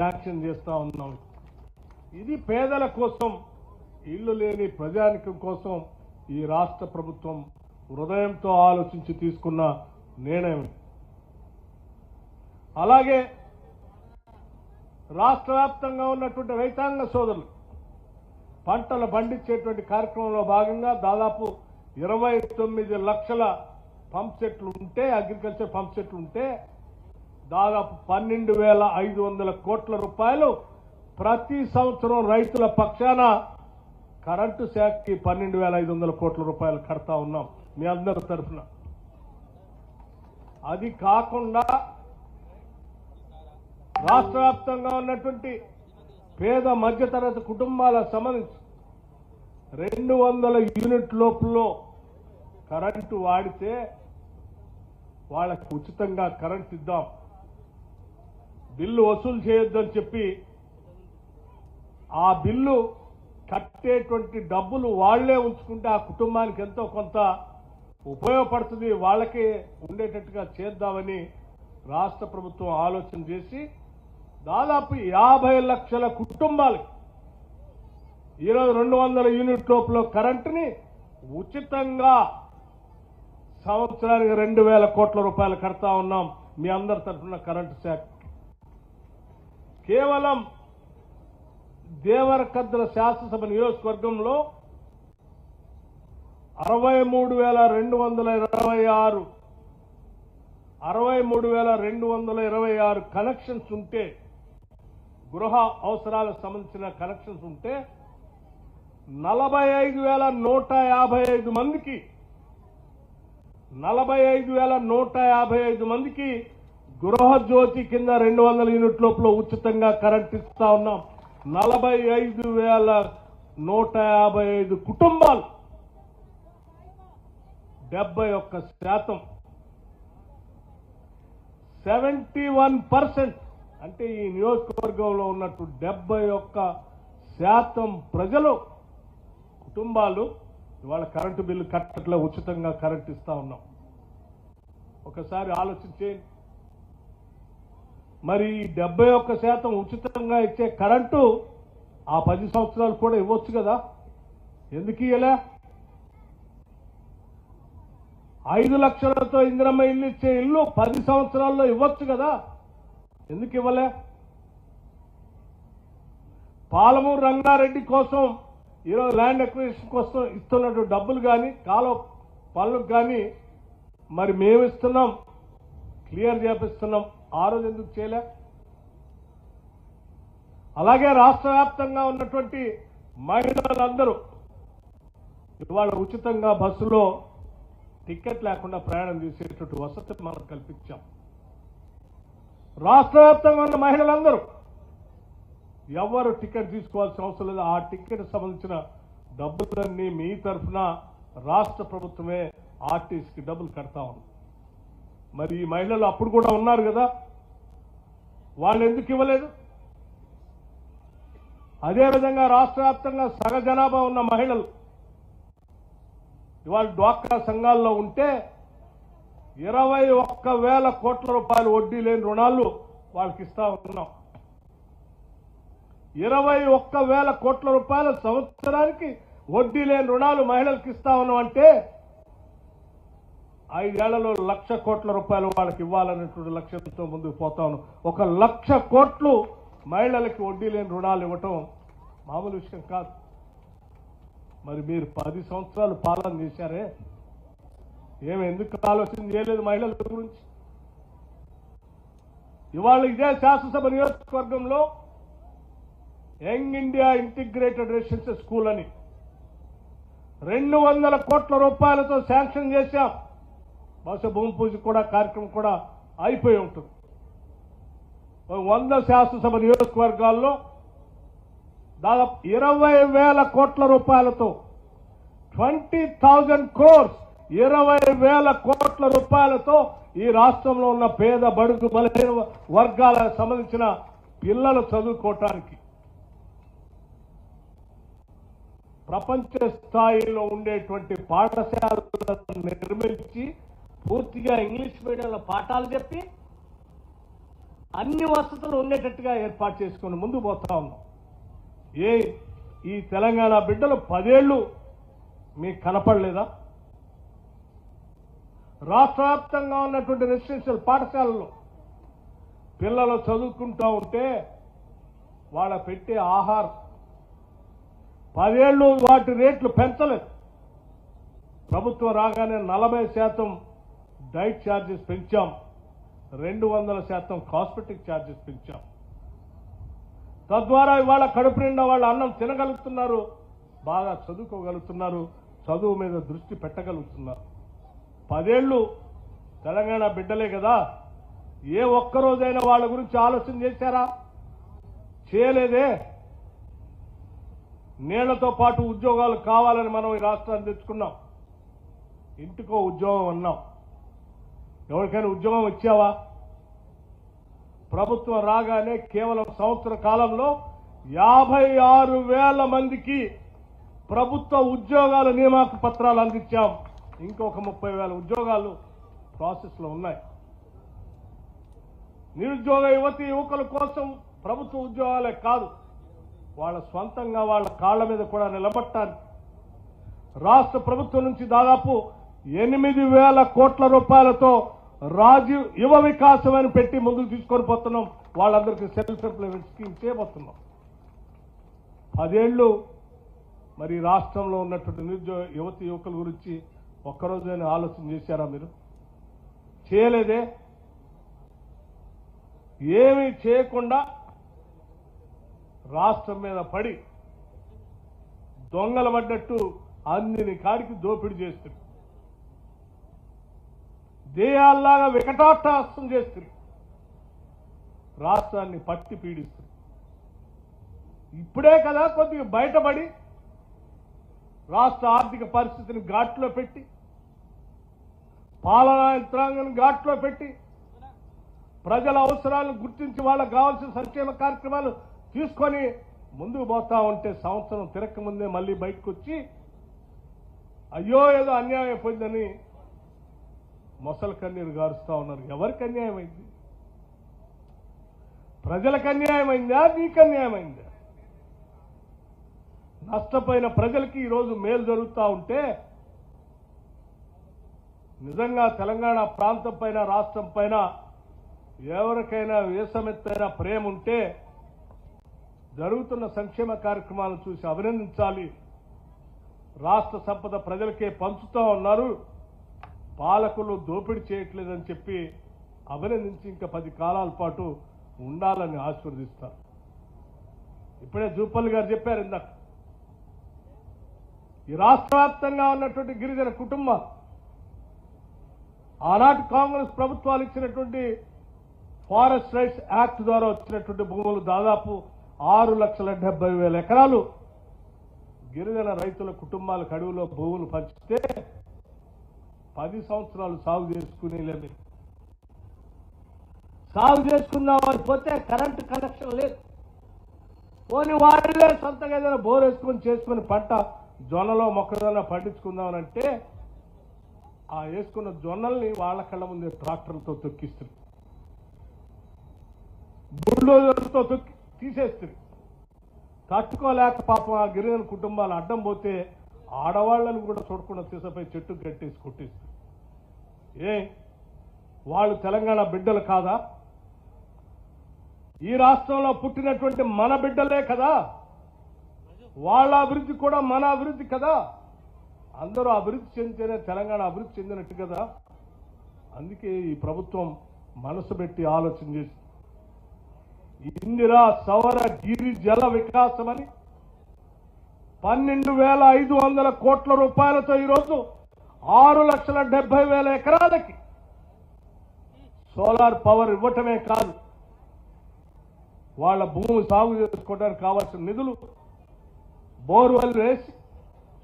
Sanction చేస్తా ఉన్నాం. ఇది పేదల కోసం, ఇల్లు లేని ప్రజానికం కోసం ఈ రాష్ట్ర ప్రభుత్వం హృదయంతో ఆలోచించి తీసుకున్న నిర్ణయం. అలాగే రాష్ట్ర వ్యాప్తంగా ఉన్నటువంటి రైతాంగ సోదరులు పంటలు పండించేటువంటి కార్యక్రమంలో భాగంగా దాదాపు 29 లక్షల పంప్ సెట్లు ఉంటే, అగ్రికల్చర్ పంప్ సెట్లు ఉంటే దాదాపు 12,500 కోట్ల రూపాయలు ప్రతి సంవత్సరం రైతుల పక్షాన కరెంటు శాఖకి 12,500 కోట్ల రూపాయలు కడతా ఉన్నాం మీ అందరి తరఫున. అది కాకుండా రాష్ట్ర వ్యాప్తంగా ఉన్నటువంటి పేద మధ్యతరగతి కుటుంబాలకు సంబంధించి 200 యూనిట్ లోపులో కరెంటు వాడితే వాళ్ళకు ఉచితంగా కరెంట్ ఇద్దాం, బిల్లు వసూలు చేయొద్దని చెప్పి ఆ బిల్లు కట్టేటువంటి డబ్బులు వాళ్లే ఉంచుకుంటే ఆ కుటుంబానికి ఎంతో కొంత ఉపయోగపడుతుంది, వాళ్ళకే ఉండేటట్టుగా చేద్దామని రాష్ట్ర ప్రభుత్వం ఆలోచన చేసి దాదాపు 50 లక్షల కుటుంబాలకి ఈరోజు 200 యూనిట్ లోపల కరెంటుని ఉచితంగా సంవత్సరానికి 2,000 కోట్ల రూపాయలు కడతా ఉన్నాం మీ అందరి తరఫున కరెంటు శాఖ. కేవలం దేవరకద్ర శాసనసభ నియోజకవర్గంలో 63,226 కనెక్షన్స్ ఉంటే, గృహ అవసరాలకు సంబంధించిన కనెక్షన్స్ ఉంటే 45,155 మందికి 45,155 మందికి గృహజ్యోతి కింద 200 యూనిట్ లోపల ఉచితంగా కరెంట్ ఇస్తా ఉన్నాం. 45,155 కుటుంబాలు 71%, 71% అంటే ఈ నియోజకవర్గంలో ఉన్నట్టు 71% ప్రజలు కుటుంబాలు ఇవాళ కరెంటు బిల్లు కట్టట్లో ఉచితంగా కరెంట్ ఇస్తా ఉన్నాం. ఒకసారి ఆలోచించేయండి. మరి 71% ఉచితంగా ఇచ్చే కరెంటు ఆ 10 సంవత్సరాలు కూడా ఇవ్వచ్చు కదా, ఎందుకు ఇవ్వలే? 5 లక్షలతో ఇందిరమ్మ ఇల్లు ఇచ్చే ఇల్లు 10 సంవత్సరాల్లో ఇవ్వచ్చు కదా, ఎందుకు ఇవ్వలే? పాలమూరు రంగారెడ్డి కోసం ఈరోజు ల్యాండ్ అక్విజిషన్ కోసం ఇస్తున్నట్టు డబ్బులు కానీ కాలువ పనులకు కానీ మరి మేము ఇస్తున్నాం, క్లియర్ చేపిస్తున్నాం, ఆ రోజు ఎందుకు చేయలే? అలాగే రాష్ట్ర వ్యాప్తంగా ఉన్నటువంటి మహిళలందరూ ఇవాళ ఉచితంగా బస్సులో టికెట్ లేకుండా ప్రయాణం చేసేటువంటి వసతి మనం కల్పించాం. రాష్ట్ర వ్యాప్తంగా ఉన్న మహిళలందరూ ఎవరు టికెట్ తీసుకోవాల్సిన అవసరం లేదు. ఆ టికెట్ సంబంధించిన డబ్బులన్నీ మీ తరఫున రాష్ట్ర ప్రభుత్వమే ఆర్టీసీకి డబ్బులు కడతా ఉంది. మరి ఈ మహిళలు అప్పుడు కూడా ఉన్నారు కదా, వాళ్ళు ఎందుకు ఇవ్వలేదు? అదేవిధంగా రాష్ట్ర వ్యాప్తంగా సగ జనాభా ఉన్న మహిళలు ఇవాళ డ్వాక్రా సంఘాల్లో ఉంటే 21,000 కోట్ల రూపాయలు వడ్డీ లేని రుణాలు వాళ్ళకి ఇస్తా ఉన్నాం. 21,000 కోట్ల రూపాయల సంవత్సరానికి వడ్డీ లేని రుణాలు మహిళలకు ఇస్తా ఉన్నాం అంటే 5 ఏళ్లలో 1,00,000 కోట్ల రూపాయలు వాళ్ళకి ఇవ్వాలనేటువంటి లక్ష్యంతో ముందుకు పోతా ఉన్నాం. 1,00,000 కోట్లు మహిళలకి వడ్డీ లేని రుణాలు ఇవ్వటం మామూలు విషయం కాదు. మరి మీరు 10 సంవత్సరాలు పాలన చేశారే, ఎందుకు ఆలోచన చేయలేదు మహిళల గురించి? ఇవాళ ఇదే శాసనసభ నియోజకవర్గంలో young India integrated residential school అని 200 కోట్ల రూపాయలతో శాంక్షన్ చేశాం. బహుశా భూమి పూజ కూడా కార్యక్రమం కూడా అయిపోయి ఉంటుంది. 100 శాసనసభ నియోజకవర్గాల్లో దాదాపు 20,000 కోట్ల రూపాయలతో 20,000 crores 20,000 కోట్ల రూపాయలతో ఈ రాష్ట్రంలో ఉన్న పేద బడుగు బలహీన వర్గాలకు సంబంధించిన పిల్లలు చదువుకోవటానికి ప్రపంచ స్థాయిలో ఉండేటువంటి పాఠశాలను నిర్మించి పూర్తిగా ఇంగ్లీష్ మీడియంలో పాఠాలు చెప్పి అన్ని వసతులు ఉండేటట్టుగా ఏర్పాటు చేసుకొని ముందుకు పోతా ఉన్నాం. ఈ తెలంగాణ బిడ్డలు 10 ఏళ్ళు మీకు కనపడలేదా? రాష్ట్ర వ్యాప్తంగా ఉన్నటువంటి రెసిడెన్షియల్ పాఠశాలలో పిల్లలు చదువుకుంటూ ఉంటే వాళ్ళ పెట్టే ఆహారం 10 ఏళ్ళు వాటి రేట్లు పెంచలేదు. ప్రభుత్వం రాగానే 40% డైట్ ఛార్జెస్ పెంచాం, 200% కాస్మెటిక్ ఛార్జెస్ పెంచాం. తద్వారా ఇవాళ కడుపు నిండా వాళ్ళ అన్నం తినగలుగుతున్నారు, బాగా చదువుకోగలుగుతున్నారు, చదువు మీద దృష్టి పెట్టగలుగుతున్నారు. 10 ఏళ్ళు తెలంగాణ బిడ్డలే కదా, ఏ ఒక్కరోజైనా వాళ్ళ గురించి ఆలోచన చేశారా? చేయలేదే. నీళ్లతో పాటు ఉద్యోగాలు కావాలని మనం ఈ రాష్ట్రాన్ని తెచ్చుకున్నాం. ఇంటికో ఉద్యోగం అన్నాం. ఎవరికైనా ఉద్యోగం ఇచ్చావా? ప్రభుత్వం రాగానే కేవలం సంవత్సర కాలంలో 56,000 మందికి ప్రభుత్వ ఉద్యోగాల నియామక పత్రాలు అందించాం. ఇంకొక 30,000 ఉద్యోగాలు ప్రాసెస్లో ఉన్నాయి. నిరుద్యోగ యువతి యువకుల కోసం ప్రభుత్వ ఉద్యోగాలే కాదు, వాళ్ళ స్వంతంగా వాళ్ళ కాళ్ల మీద కూడా నిలబట్టాలి. రాష్ట్ర ప్రభుత్వం నుంచి దాదాపు 8,000 కోట్ల రూపాయలతో రాజీవ్ యువ వికాసం అని పెట్టి ముందుకు తీసుకొని పోతున్నాం. వాళ్ళందరికీ సెల్ఫ్ ఎంప్లాయ్మెంట్ స్కీమ్ చేయబోతున్నాం. 10 ఏళ్ళు మరి రాష్ట్రంలో ఉన్నటువంటి నిరుద్యోగ యువతి యువకుల గురించి ఒక్కరోజైనా ఆలోచన చేశారా మీరు? చేయలేదే. ఏమీ చేయకుండా రాష్ట్రం మీద పడి దొంగలు పడ్డట్టు అన్ని కాడికి దోపిడీ చేస్తుంది. దేయాల్లాగా వికటాట్టహాసం చేస్తుంది. రాష్ట్రాన్ని పట్టి పీడిస్తుంది. ఇప్పుడే కదా కొద్దిగా బయటపడి రాష్ట్ర ఆర్థిక పరిస్థితిని ఘాట్లో పెట్టి, పాలనా యంత్రాంగాన్ని ఘాట్లో పెట్టి, ప్రజల అవసరాలను గుర్తించి వాళ్ళకు కావాల్సిన సంక్షేమ కార్యక్రమాలు తీసుకొని ముందుకు పోతా ఉంటే సంవత్సరం తిరక్క ముందే మళ్ళీ బయటకు వచ్చి అయ్యో ఏదో అన్యాయం అయిపోయిందని మొసలు కన్నీరు గారుస్తా ఉన్నారు. ఎవరికి అన్యాయం అయింది? ప్రజలకు అన్యాయమైందా? నీకు అన్యాయమైందా? నష్టపోయిన ప్రజలకి ఈరోజు మేలు జరుగుతూ ఉంటే నిజంగా తెలంగాణ ప్రాంతం పైన రాష్ట్రం పైన ఎవరికైనా వేసమెత్తైన ప్రేమ ఉంటే జరుగుతున్న సంక్షేమ కార్యక్రమాలను చూసి అభినందించాలి. రాష్ట్ర సంపద ప్రజలకే పంచుతూ ఉన్నారు, పాలకులు దోపిడీ చేయట్లేదని చెప్పి అభినందించి ఇంకా 10 కాలాల పాటు ఉండాలని ఆశీర్వదిస్తారు. ఇప్పుడే జూపల్లి గారు చెప్పారు ఇందాక, ఈ రాష్ట్ర వ్యాప్తంగా ఉన్నటువంటి గిరిజన కుటుంబాలు ఆనాటి కాంగ్రెస్ ప్రభుత్వాలు ఇచ్చినటువంటి ఫారెస్ట్ రైట్స్ యాక్ట్ ద్వారా వచ్చినటువంటి భూములు దాదాపు 6,70,000 ఎకరాలు గిరిజన రైతుల కుటుంబాలకు అడవిలో భూములు పంచితే 10 సంవత్సరాలు సాగు చేసుకునేలేదు. సాగు చేసుకుందామని పోతే కరెంటు కనెక్షన్ లేదు. పోనీ వాళ్ళే సొంతగా ఏదైనా బోర్ వేసుకొని చేసుకుని పంట జొన్నలో మొక్కజొన్న పండించుకుందామనంటే ఆ వేసుకున్న జొన్నల్ని వాళ్ళ కళ్ళ ముందే ట్రాక్టర్లతో తొక్కిస్తుంది, బుల్డోజర్లతో తొక్కి తీసేస్తుంది. తట్టుకోలేక పాపం ఆ గిరిజన కుటుంబాలు అడ్డం పోతే ఆడవాళ్లను కూడా చూడకుండా తీసపై చెట్టు కట్టేసి కొట్టేస్తుంది. వాళ్ళు తెలంగాణ బిడ్డలు కాదా? ఈ రాష్ట్రంలో పుట్టినటువంటి మన బిడ్డలే కదా, వాళ్ళ అభివృద్ధి కూడా మన అభివృద్ధి కదా. అందరూ అభివృద్ధి చెందితేనే తెలంగాణ అభివృద్ధి చెందినట్టు కదా. అందుకే ఈ ప్రభుత్వం మనసు పెట్టి ఆలోచన చేసి ఇందిరా సౌర గిరి జల వికాసం అని 12,500 కోట్ల రూపాయలతో ఈరోజు 6,70,000 ఎకరాలకి సోలార్ పవర్ ఇవ్వటమే కాదు, వాళ్ళ భూమి సాగు చేసుకోవడానికి కావాల్సిన నిధులు బోర్వెల్ వేసి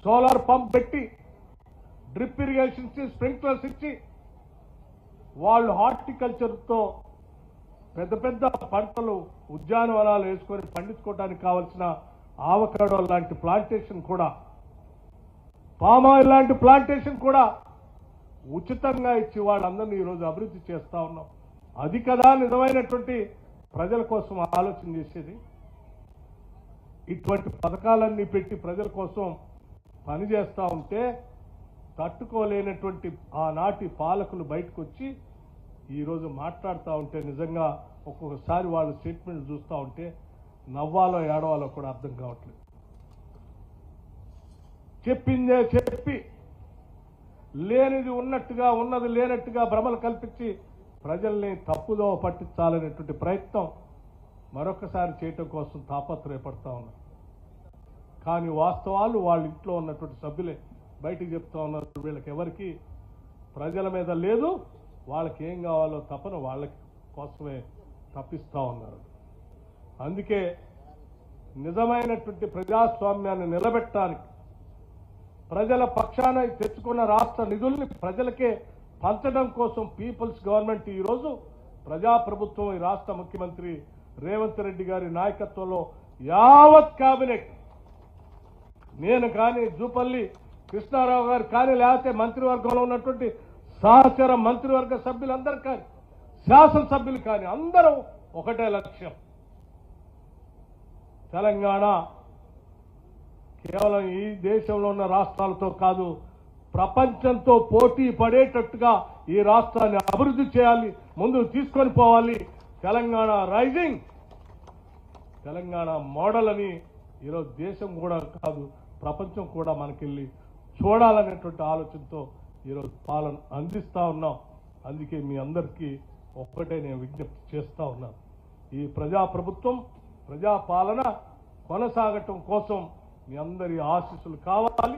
సోలార్ పంప్ పెట్టి డ్రిప్ ఇరిగేషన్ ఇచ్చి స్ప్రింక్లర్స్ ఇచ్చి వాళ్ళు హార్టికల్చర్తో పెద్ద పెద్ద పంటలు ఉద్యానవనాలు వేసుకొని పండించుకోవడానికి కావాల్సిన ఆవకాడో లాంటి ప్లాంటేషన్ కూడా, పామాయిల్ లాంటి ప్లాంటేషన్ కూడా ఉచితంగా ఇచ్చి వాళ్ళందరినీ ఈరోజు అభివృద్ధి చేస్తా ఉన్నాం. అది కదా నిజమైనటువంటి ప్రజల కోసం ఆలోచన చేసేది. ఇటువంటి పథకాలన్నీ పెట్టి ప్రజల కోసం పనిచేస్తూ ఉంటే తట్టుకోలేనటువంటి ఆనాటి పాలకులు బయటకు వచ్చి ఈరోజు మాట్లాడుతూ ఉంటే నిజంగా ఒక్కొక్కసారి వాళ్ళ స్టేట్మెంట్ చూస్తూ ఉంటే నవ్వాలో ఏడవాలో కూడా అర్థం కావట్లేదు. చెప్పిందే చెప్పి లేనిది ఉన్నట్టుగా ఉన్నది లేనట్టుగా భ్రమలు కల్పించి ప్రజల్ని తప్పుదో పట్టించాలనేటువంటి ప్రయత్నం మరొకసారి చేయటం కోసం తాపత్రయపడతా ఉన్నారు. కానీ వాస్తవాలు వాళ్ళ ఇంట్లో ఉన్నటువంటి సభ్యులే బయటికి చెప్తా ఉన్నారు. వీళ్ళకి ఎవరికి ప్రజల మీద లేదు, వాళ్ళకి ఏం కావాలో తపన వాళ్ళకి కోసమే తప్పిస్తూ ఉన్నారు. అందుకే నిజమైనటువంటి ప్రజాస్వామ్యాన్ని నిలబెట్టడానికి ప్రజల పక్షాన తెచ్చుకున్న రాష్ట్ర నిధుల్ని ప్రజలకే పంచడం కోసం పీపుల్స్ గవర్నమెంట్ ఈరోజు ప్రజాప్రభుత్వం ఈ రాష్ట్ర ముఖ్యమంత్రి రేవంత్ రెడ్డి గారి నాయకత్వంలో యావత్ కేబినెట్, నేను కానీ జూపల్లి కృష్ణారావు గారు కానీ లేకపోతే మంత్రివర్గంలో ఉన్నటువంటి సహచర మంత్రివర్గ సభ్యులందరూ కానీ శాసనసభ్యులు కానీ అందరూ ఒకటే లక్ష్యం. తెలంగాణ కేవలం ఈ దేశంలో ఉన్న రాష్ట్రాలతో కాదు, ప్రపంచంతో పోటీ పడేటట్టుగా ఈ రాష్ట్రాన్ని అభివృద్ధి చేయాలి, ముందుకు తీసుకొని పోవాలి. తెలంగాణ రైజింగ్, తెలంగాణ మోడల్ అని ఈరోజు దేశం కూడా కాదు ప్రపంచం కూడా మనకెళ్ళి చూడాలనేటువంటి ఆలోచనతో ఈరోజు పాలన అందిస్తా ఉన్నాం. అందుకే మీ అందరికీ ఒక్కటే నేను విజ్ఞప్తి చేస్తా ఉన్నాను. ఈ ప్రజాప్రభుత్వం ప్రజాపాలన కొనసాగటం కోసం మీ అందరి ఆశీస్సులు కావాలి.